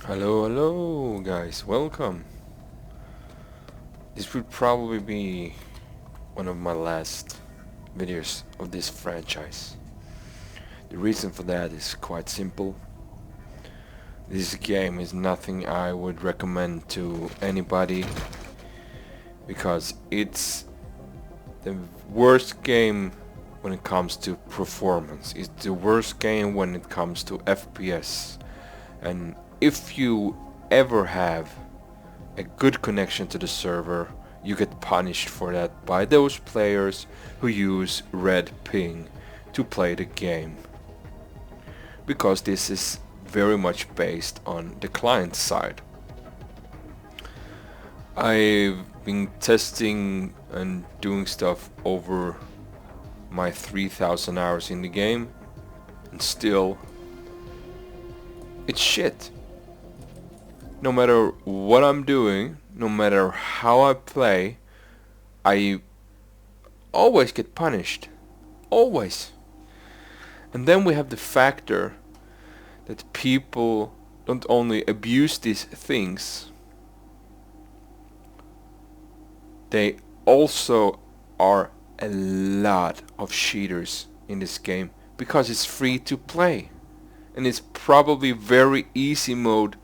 Hello guys, welcome. This would probably be one of my last videos of this franchise. The reason for that is quite simple. This game is nothing I would recommend to anybody because it's the worst game when it comes to performance. It's the worst game when it comes to FPS. And if you ever have a good connection to the server, you get punished for that by those players who use red ping to play the game. Because this is very much based on the client side. I've been testing and doing stuff over my 3000 hours in the game, and still it's shit. No matter what I'm doing, no matter how I play, I always get punished. Always. And then we have the factor that people don't only abuse these things, they also are a lot of cheaters in this game because it's free to play. And it's probably very easy mode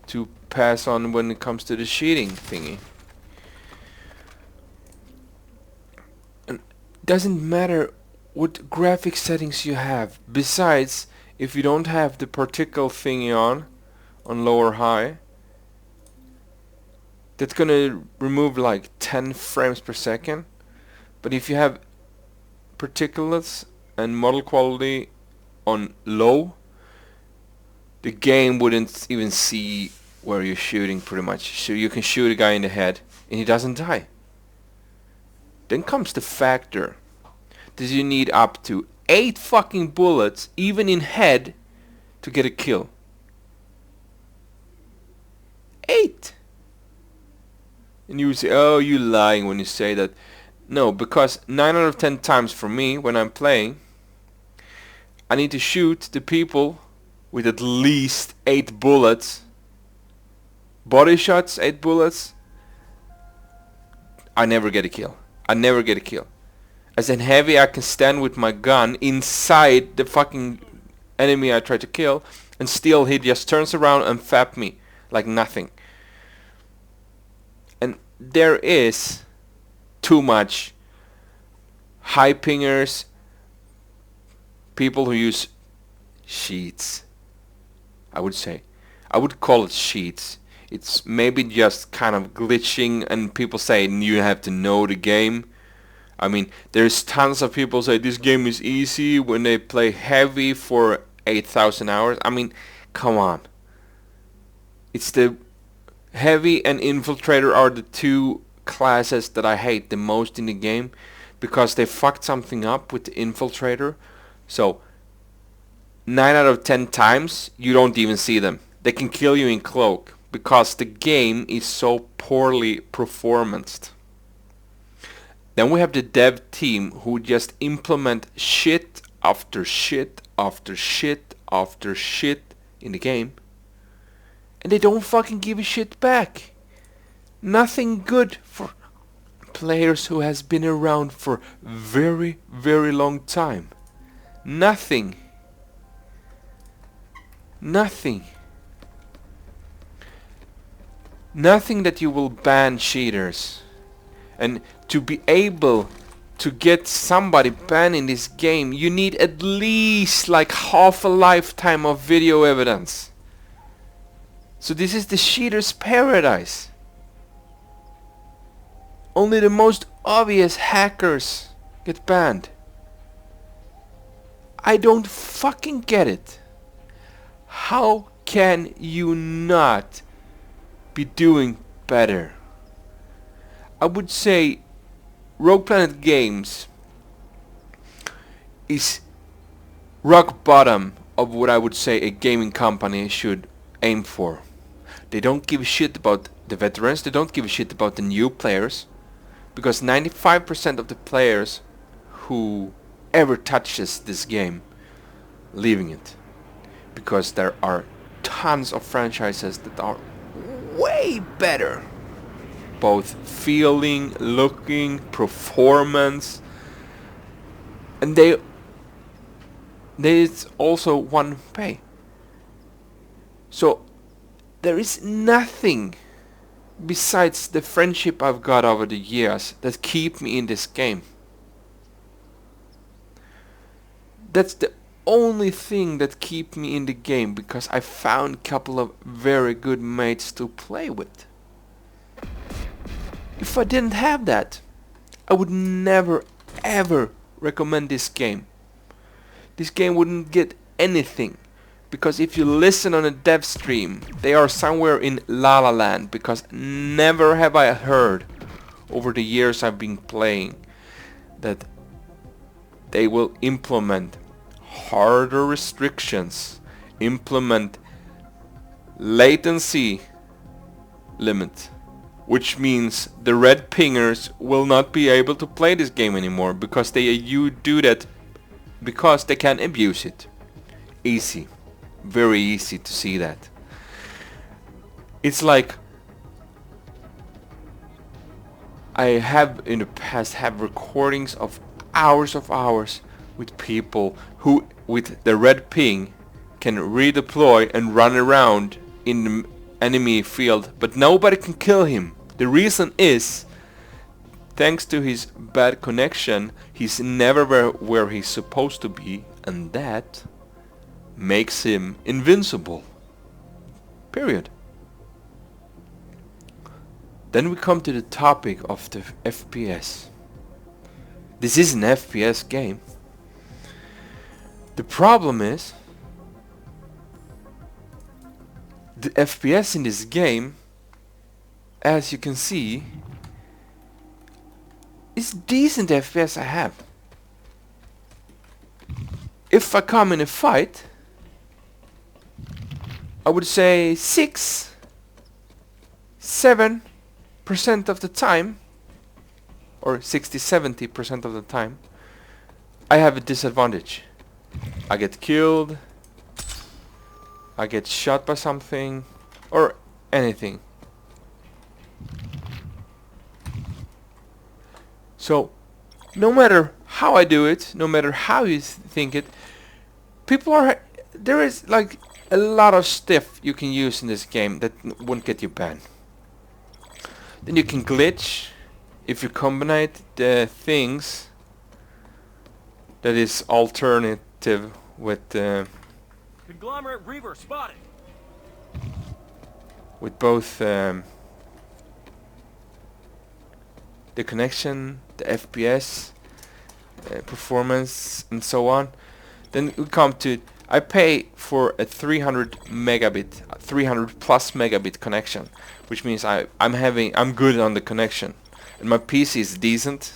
to pass on when it comes to the cheating thingy. And it doesn't matter what graphic settings you have. Besides, if you don't have the particle thingy on low or high, that's gonna remove like 10 frames per second. But if you have particulates and model quality on low, the game wouldn't even see where you're shooting pretty much. So you can shoot a guy in the head and he doesn't die. Then comes the factor that you need up to 8 fucking bullets, even in head, to get a kill. 8! And you say, oh, you lying when you say that. No, because 9 out of 10 times for me, when I'm playing, I need to shoot the people with at least 8 bullets. Body shots, 8 bullets. I never get a kill. I never get a kill. As in heavy, I can stand with my gun inside the fucking enemy I try to kill, and still he just turns around and fap me like nothing. And there is too much high pingers, people who use cheats. I would call it cheats. It's maybe just kind of glitching, and people say you have to know the game. I mean, there's tons of people say this game is easy when they play heavy for 8,000 hours. I mean, come on. It's the heavy and infiltrator are the two classes that I hate the most in the game, because they fucked something up with the infiltrator. So 9 out of 10 times you don't even see them. They can kill you in cloak because the game is so poorly performanced. Then we have the dev team who just implement shit after shit after shit after shit in the game, and they don't fucking give a shit back. Nothing good for players who has been around for very, very long time. Nothing. Nothing. Nothing that you will ban cheaters. And to be able to get somebody banned in this game, you need at least like half a lifetime of video evidence. So this is the cheater's paradise. Only the most obvious hackers get banned. I don't fucking get it. How can you not be doing better? I would say Rogue Planet Games is rock bottom of what I would say a gaming company should aim for. They don't give a shit about the veterans, they don't give a shit about the new players, because 95% of the players who ever touches this game leaving it, because there are tons of franchises that are way better. Both feeling, looking, performance. And there's also one pay. So there is nothing besides the friendship I've got over the years that keep me in this game. That's the only thing that keep me in the game, because I found a couple of very good mates to play with. If I didn't have that, I would never ever recommend this game. This game wouldn't get anything, because if you listen on a dev stream, they are somewhere in La La Land, because never have I heard over the years I've been playing that they will implement harder restrictions, implement latency limit, which means the red pingers will not be able to play this game anymore, because you do that because they can abuse it. Easy. Very easy to see that. It's like I have in the past have recordings of hours with people who with the red ping can redeploy and run around in the enemy field, but nobody can kill him. The reason is, thanks to his bad connection, he's never where he's supposed to be, and that makes him invincible. Period. Then we come to the topic of the FPS. This is an FPS game. The problem is, the FPS in this game, as you can see, is decent FPS I have. If I come in a fight, I would say 6-7% of the time, or 60-70% of the time, I have a disadvantage. I get killed, I get shot by something, or anything. So, no matter how I do it, no matter how you think it, there is like a lot of stuff you can use in this game that won't get you banned. Then you can glitch if you combine the things that is alternative with Conglomerate Reaver spotted. With both the connection, the FPS, performance, and so on. Then we come to, I pay for a 300 plus megabit connection, which means I'm good on the connection, and my PC is decent.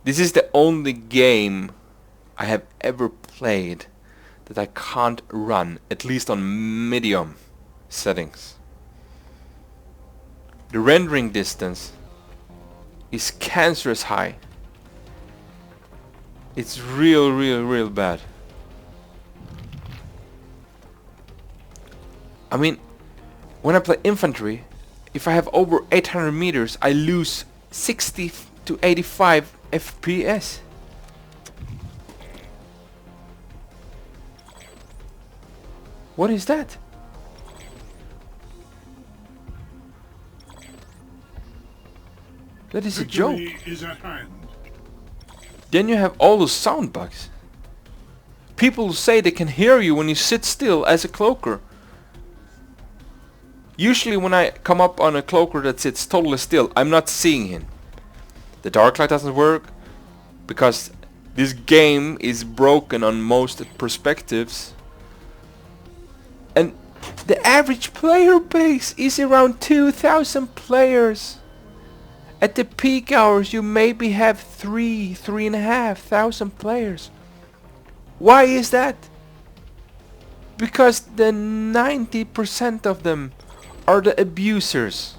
This is the only game I have ever played that I can't run, at least on medium settings. The rendering distance is cancerous high. It's real bad. I mean, when I play infantry, if I have over 800 meters, I lose 60 to 85 FPS. What is that? That is a joke. Is at hand. Then you have all those sound bugs. People say they can hear you when you sit still as a cloaker. Usually when I come up on a cloaker that sits totally still, I'm not seeing him. The dark light doesn't work because this game is broken on most perspectives. And the average player base is around 2,000 players. At the peak hours you maybe have 3,500 players. Why is that? Because the 90% of them are the abusers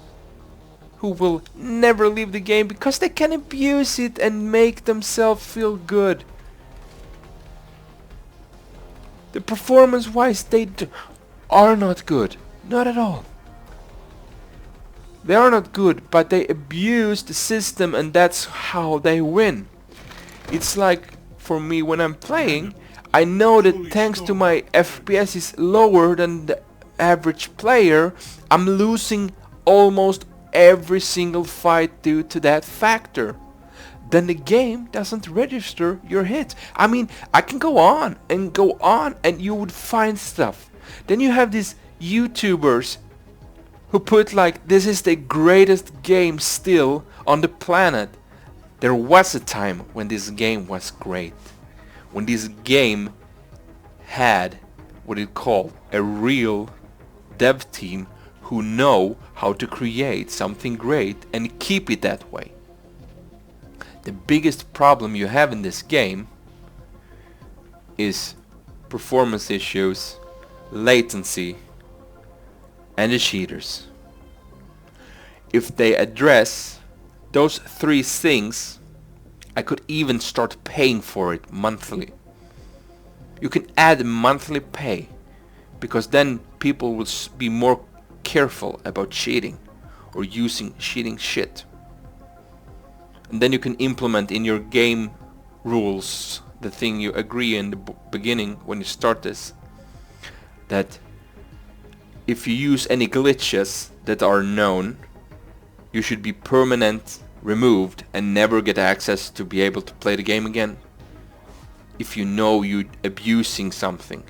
who will never leave the game because they can abuse it and make themselves feel good. The performance wise are not good. Not at all. They are not good, but they abuse the system, and that's how they win. It's like, for me, when I'm playing, I know that thanks to my FPS is lower than the average player, I'm losing almost every single fight due to that factor. Then the game doesn't register your hits. I mean, I can go on and you would find stuff. Then you have these YouTubers who put like, this is the greatest game still on the planet. There was a time when this game was great. When this game had what it called a real dev team who know how to create something great and keep it that way. The biggest problem you have in this game is performance issues, latency, and the cheaters. If they address those three things, I could even start paying for it monthly. You can add monthly pay, because then people will be more careful about cheating or using cheating shit. And then you can implement in your game rules the thing you agree in the beginning when you start this, that if you use any glitches that are known, you should be permanent removed and never get access to be able to play the game again if you know you're abusing something.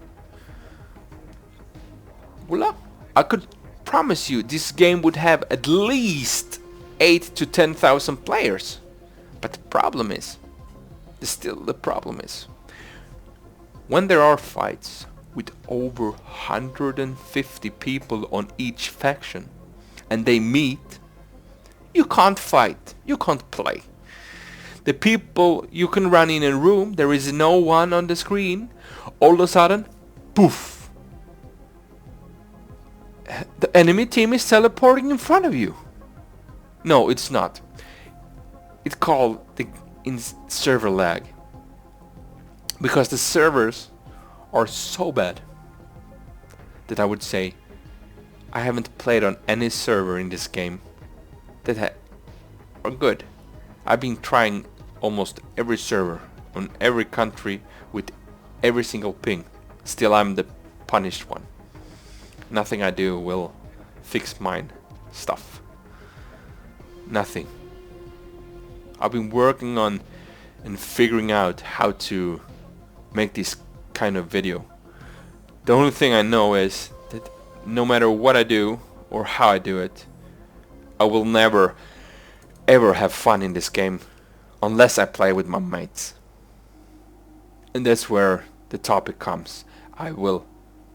Voila! I could promise you this game would have at least 8 to 10,000 players. But the problem is, the problem is, when there are fights with over 150 people on each faction and they meet, you can't fight, you can't play. The people, you can run in a room, there is no one on the screen, all of a sudden, poof! The enemy team is teleporting in front of you. No, it's not. It's called the server lag, because the servers are so bad that I would say I haven't played on any server in this game that are good. I've been trying almost every server on every country with every single ping. Still, I'm the punished one. Nothing I do will fix mine stuff. Nothing. I've been working on and figuring out how to make this kind of video. The only thing I know is that no matter what I do or how I do it, I will never ever have fun in this game unless I play with my mates. And that's where the topic comes. I will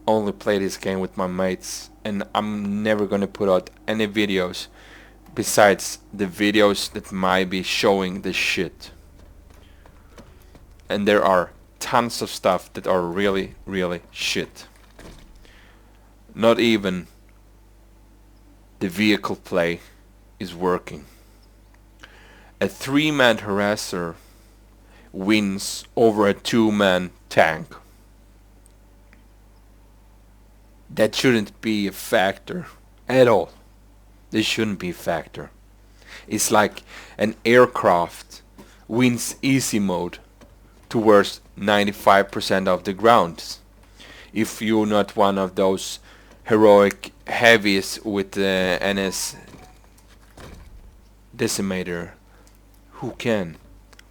only play this game with my mates, and I'm never gonna put out any videos besides the videos that might be showing the shit. And there are tons of stuff that are really, really shit. Not even the vehicle play is working. A 3-man harasser wins over a 2-man tank. That shouldn't be a factor at all. This shouldn't be a factor. It's like an aircraft wins easy mode towards 95% of the grounds. If you're not one of those heroic heavies with the NS decimator who can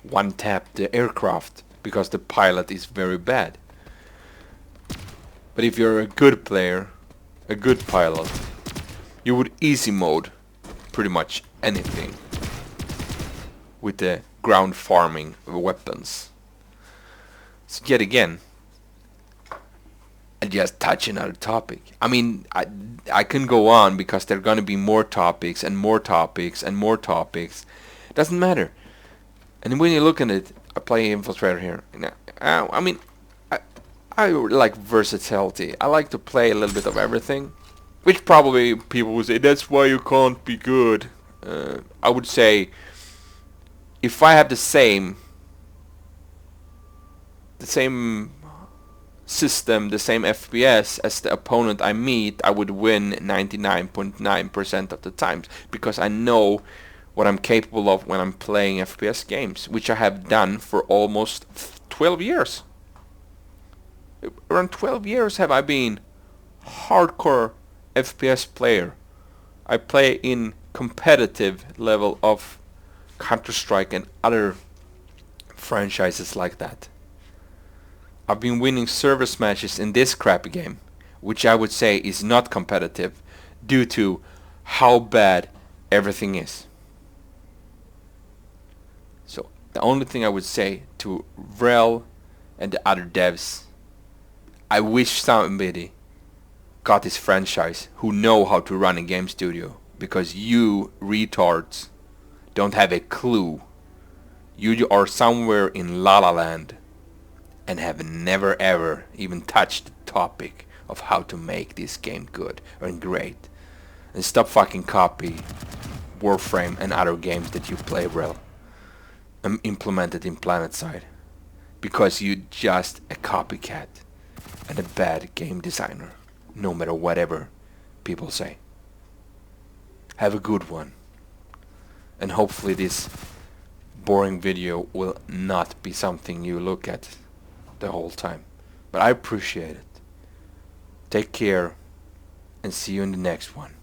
one-tap the aircraft because the pilot is very bad. But if you're a good player, a good pilot, you would easy mode pretty much anything with the ground farming weapons. So yet again, I just touch another topic. I mean, I can go on because there are gonna be more topics and more topics and more topics. Doesn't matter. And when you look at it, I play Infiltrator here. I mean, I like versatility. I like to play a little bit of everything. Which probably people would say, that's why you can't be good. I would say, if I have the same system, the same FPS as the opponent I meet, I would win 99.9% of the times, because I know what I'm capable of when I'm playing FPS games, which I have done for almost 12 years. Around 12 years have I been hardcore FPS player. I play in competitive level of Counter-Strike and other franchises like that. I've been winning service matches in this crappy game, which I would say is not competitive due to how bad everything is. So the only thing I would say to Rel and the other devs, I wish somebody got this franchise who know how to run a game studio, because you retards don't have a clue. You are somewhere in La La Land and have never ever even touched the topic of how to make this game good and great. And stop fucking copy Warframe and other games that you play well and implement it in Planetside, because you're just a copycat and a bad game designer, no matter whatever people say. Have a good one, and hopefully this boring video will not be something you look at the whole time, but I appreciate it. Take care and see you in the next one.